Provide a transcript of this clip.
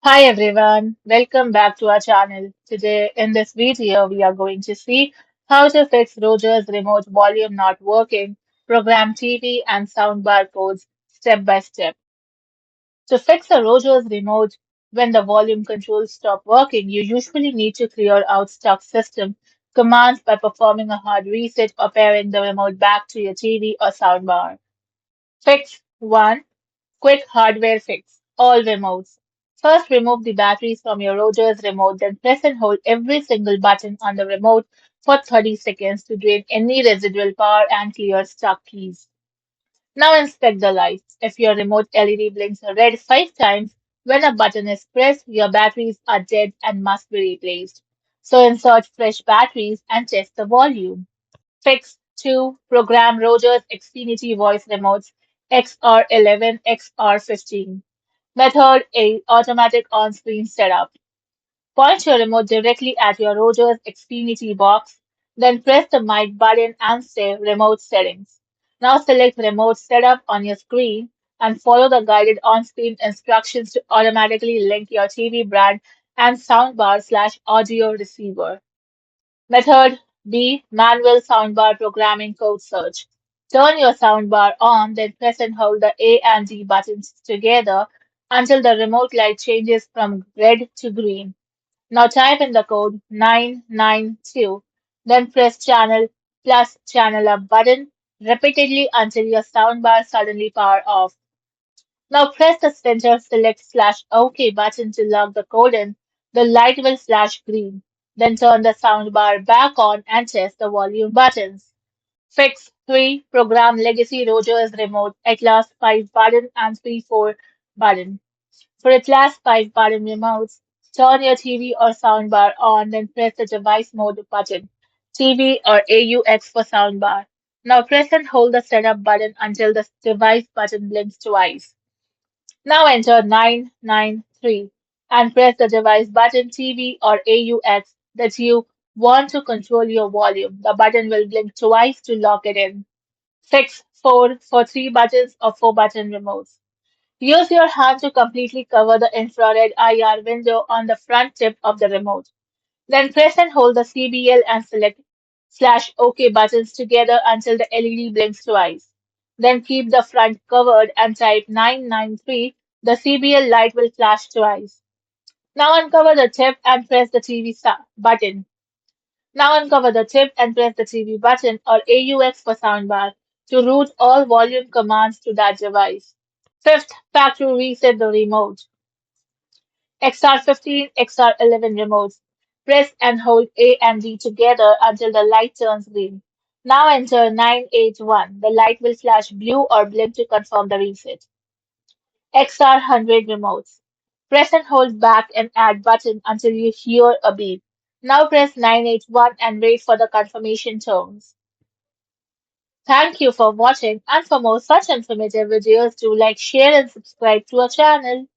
Hi everyone, welcome back to our channel. Today in this video we are going to see how to fix Roger's remote volume not working, program TV and soundbar codes step by step. To fix a Roger's remote when the volume controls stop working, you usually need to clear out stuck system commands by performing a hard reset or pairing the remote back to your TV or soundbar. Fix 1. Quick hardware fix. All remotes. First, remove the batteries from your Rogers remote, then press and hold every single button on the remote for 30 seconds to drain any residual power and clear stuck keys. Now inspect the lights. If your remote LED blinks red 5 times when a button is pressed, your batteries are dead and must be replaced. So insert fresh batteries and test the volume. Fix 2. Program Rogers Xfinity voice remotes XR11, XR15. Method A. Automatic on-screen setup. Point your remote directly at your Rogers Xfinity box, then press the mic button and say Remote Settings. Now select Remote Setup on your screen and follow the guided on-screen instructions to automatically link your TV brand and soundbar/audio receiver. Method B. Manual soundbar programming code search. Turn your soundbar on, then press and hold the A and D buttons together until the remote light changes from red to green. Now type in the code 992, then press channel plus channel up button repeatedly until your soundbar suddenly power off. Now press the center select/OK button to lock the code in. The light will flash green. Then turn the soundbar back on and test the volume buttons. Fix 3. Program Legacy Rogers Remote Atlas 5 button and 3-4 button. For Atlas 5 button remotes, turn your TV or soundbar on, then press the device mode button, TV or AUX for soundbar. Now press and hold the setup button until the device button blinks twice. Now enter 993 and press the device button TV or AUX that you want to control your volume. The button will blink twice to lock it in. Fix 4 for 3 buttons or 4 button remotes. Use your hand to completely cover the infrared IR window on the front tip of the remote. Then press and hold the CBL and select/OK buttons together until the LED blinks twice. Then keep the front covered and type 993. The CBL light will flash twice. Now uncover the tip and press the TV button. Now uncover the tip and press the TV button or AUX for soundbar to route all volume commands to that device. Fifth, factory reset the remote. XR15, XR11 remotes. Press and hold A and D together until the light turns green. Now enter 981. The light will flash blue or blink to confirm the reset. XR100 remotes. Press and hold back and add button until you hear a beep. Now press 981 and wait for the confirmation tones. Thank you for watching, and for more such informative videos, do like, share and subscribe to our channel.